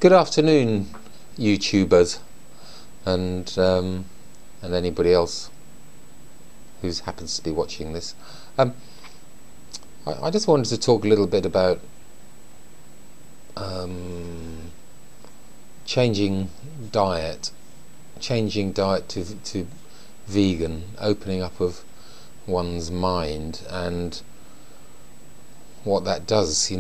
Good afternoon, YouTubers, and anybody else who happens to be watching this. I just wanted to talk a little bit about changing diet to vegan, opening up of one's mind, and what that does.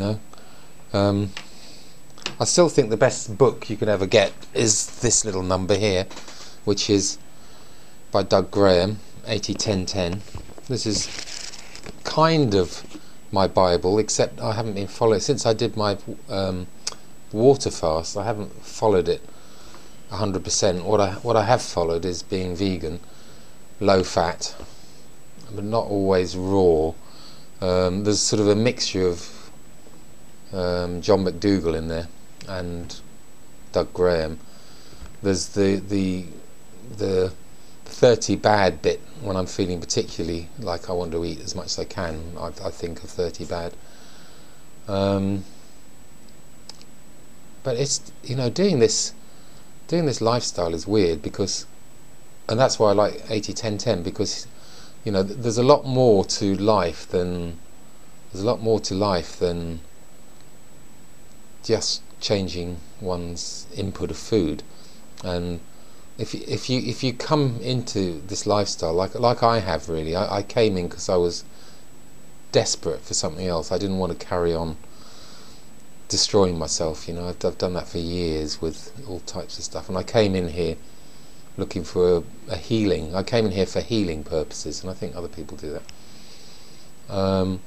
I still think the best book you could ever get is this little number here, which is by Doug Graham, 80-10-10. This is kind of my Bible, except I haven't been following since I did my water fast. I haven't followed it 100%. What I have followed is being vegan, low fat, but not always raw. There's sort of a mixture of John McDougall in there and Doug Graham. There's the 30 bad bit when I'm feeling particularly like I want to eat as much as I can. I think of 30 bad. But it's doing this lifestyle is weird because, and that's why I like 80-10-10, because there's a lot more to life than just changing one's input of food. And if you come into this lifestyle like I have, really, I came in because I was desperate for something else. I didn't want to carry on destroying myself. I've done that for years with all types of stuff, and I came in here looking for a healing. I came in here for healing purposes, and I think other people do that.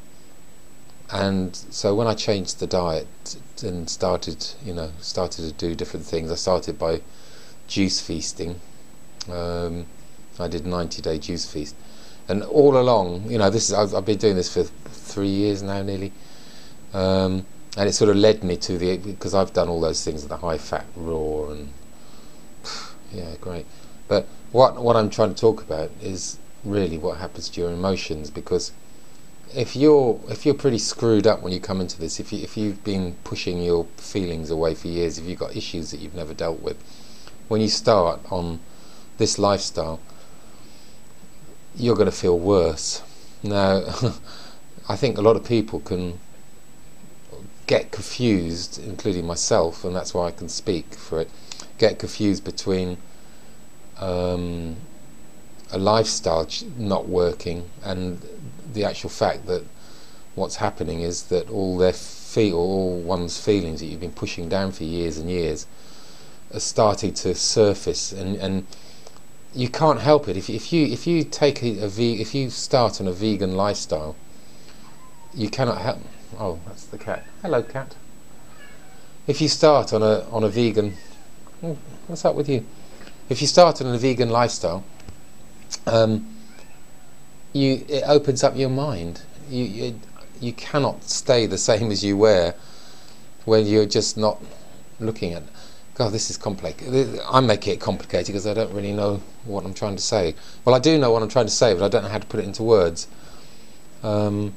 And so when I changed the diet and started to do different things, I started by juice feasting. I did 90-day juice feast, and all along, I've been doing this for 3 years now, nearly, and it sort of led me to because I've done all those things, the high fat, raw, and yeah, great. But what I'm trying to talk about is really what happens to your emotions, because if you're pretty screwed up when you come into this, if you've been pushing your feelings away for years, if you've got issues that you've never dealt with, when you start on this lifestyle, you're going to feel worse. Now, I think a lot of people can get confused, including myself, and that's why I can speak for it, get confused between a lifestyle not working and the actual fact that what's happening is that all one's feelings that you've been pushing down for years and years are starting to surface, and you can't help it. If you take if you start on a vegan lifestyle, you cannot help. Oh, that's the cat. Hello, cat. If you start on a vegan, what's up with you? If you start on a vegan lifestyle, it opens up your mind. You cannot stay the same as you were when you're just not looking at. God, this is complicated. I'm making it complicated because I don't really know what I'm trying to say. Well, I do know what I'm trying to say, but I don't know how to put it into words. But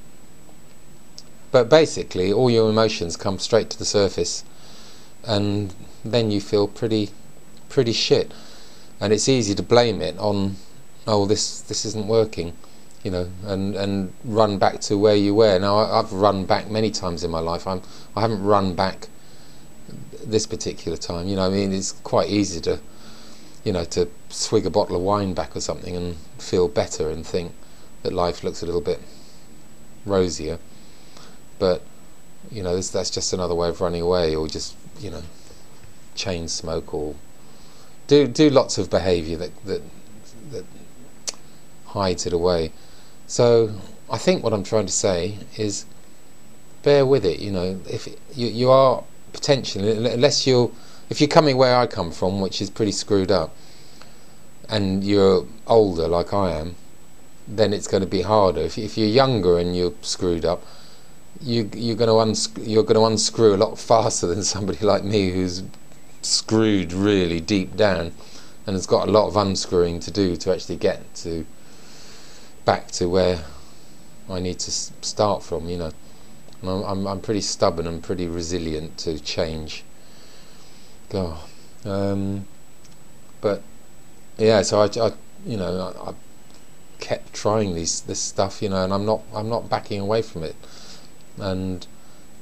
basically, all your emotions come straight to the surface, and then you feel pretty shit. And it's easy to blame it on, oh, this isn't working, and run back to where you were. Now, I've run back many times in my life. I haven't run back this particular time. It's quite easy to, to swig a bottle of wine back or something and feel better and think that life looks a little bit rosier. But that's just another way of running away, or just chain smoke, or do lots of behaviour that hides it away. So I think what I'm trying to say is, bear with it. If you are potentially, if you're coming where I come from, which is pretty screwed up, and you're older like I am, then it's going to be harder. If you're younger and you're screwed up, you're going to unscrew a lot faster than somebody like me who's screwed really deep down and has got a lot of unscrewing to do to actually get back to where I need to start from. I'm pretty stubborn and pretty resilient to change. God. But yeah, so I kept trying this stuff, and I'm not backing away from it. And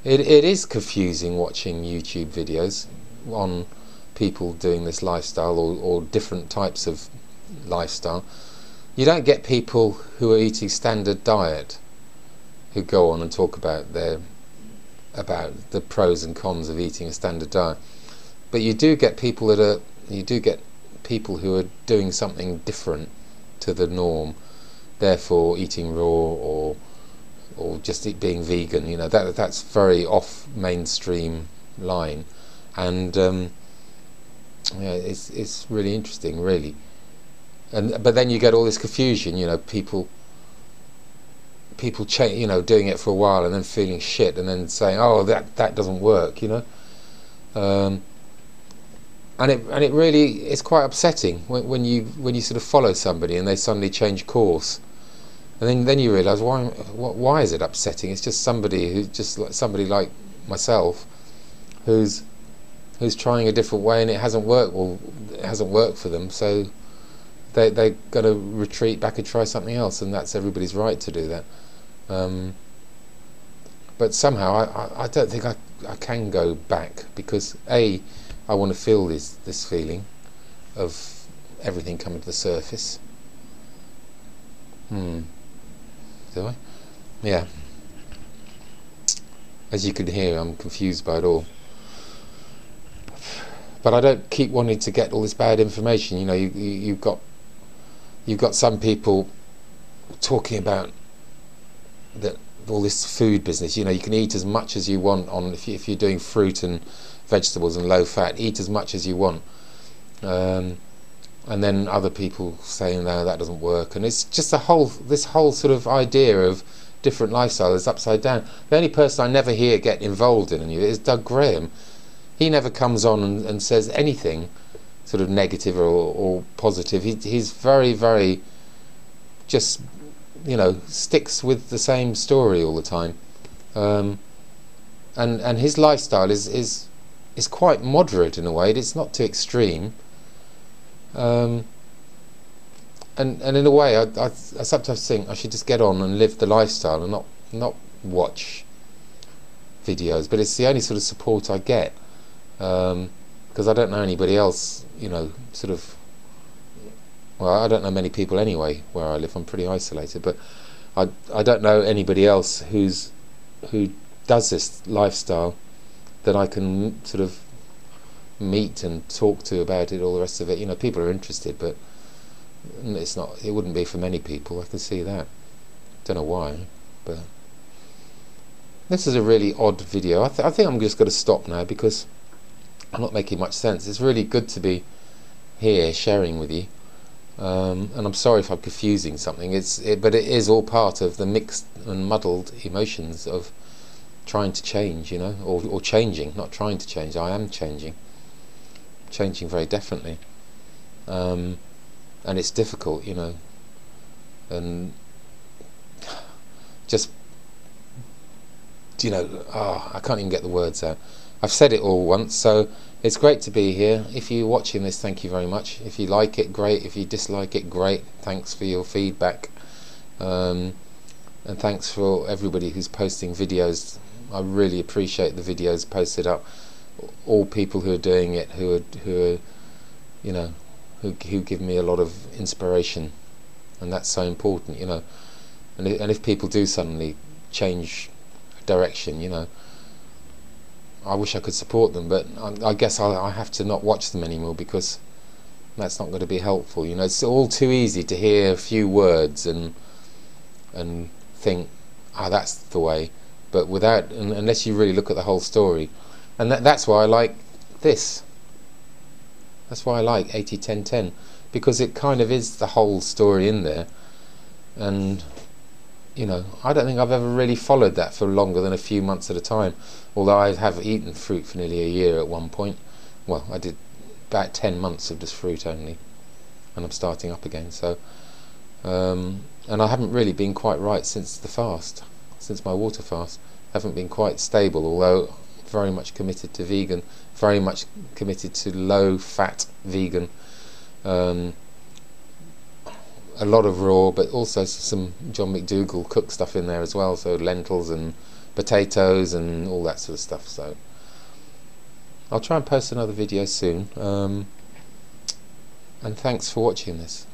it is confusing watching YouTube videos on people doing this lifestyle, or different types of lifestyle. You don't get people who are eating standard diet who go on and talk about the pros and cons of eating a standard diet. But you do get people who are doing something different to the norm, therefore eating raw, or just being vegan. That's very off mainstream line, and yeah, it's really interesting, really. But then you get all this confusion. People change, doing it for a while and then feeling shit, and then saying, "Oh, that doesn't work," um, and it really, it's quite upsetting when you sort of follow somebody and they suddenly change course, and then you realise why is it upsetting? It's just somebody like myself who's trying a different way, and it hasn't worked. Well, it hasn't worked for them, so they're going to retreat back and try something else, and that's everybody's right to do that. But somehow I don't think I can go back, because I want to feel this feeling of everything coming to the surface. Do I? Yeah. As you can hear, I'm confused by it all. But I don't keep wanting to get all this bad information. You've got some people talking about that, all this food business. You can eat as much as you want if you're doing fruit and vegetables and low fat. Eat as much as you want, and then other people saying, no, that doesn't work. And it's just this whole sort of idea of different lifestyle is upside down. The only person I never hear get involved in any of it is Doug Graham. He never comes on and says anything sort of negative or positive. He's very, very just sticks with the same story all the time, and his lifestyle is quite moderate in a way. It's not too extreme, and in a way I sometimes think I should just get on and live the lifestyle and not watch videos. But it's the only sort of support I get, because I don't know anybody else, sort of. Well, I don't know many people anyway where I live. I'm pretty isolated, but I don't know anybody else who does this lifestyle that I can sort of meet and talk to about it. All the rest of it, people are interested, but it wouldn't be for many people. I can see that. Don't know why, but this is a really odd video. I think I'm just going to stop now, because I'm not making much sense. It's really good to be here sharing with you. And I'm sorry if I'm confusing something. But it is all part of the mixed and muddled emotions of trying to change, or changing. Not trying to change. I am changing very definitely. And it's difficult, and just I can't even get the words out. I've said it all once, so it's great to be here. If you're watching this, thank you very much. If you like it, great. If you dislike it, great. Thanks for your feedback, and thanks for everybody who's posting videos. I really appreciate the videos posted up. All people who are doing it, who give me a lot of inspiration, and that's so important, And if people do suddenly change direction, I wish I could support them, but I guess I have to not watch them anymore, because that's not going to be helpful. It's all too easy to hear a few words and think, that's the way, but unless you really look at the whole story. And that's why I like this. That's why I like 80-10-10, because it kind of is the whole story in there. And I don't think I've ever really followed that for longer than a few months at a time, although I have eaten fruit for nearly a year at one point. Well, I did about 10 months of just fruit only, and I'm starting up again. So and I haven't really been quite right since the fast, since my water fast. I haven't been quite stable, although very much committed to vegan, very much committed to low fat vegan. A lot of raw, but also some John McDougall cooked stuff in there as well, so lentils and potatoes and all that sort of stuff. So I'll try and post another video soon, and thanks for watching this.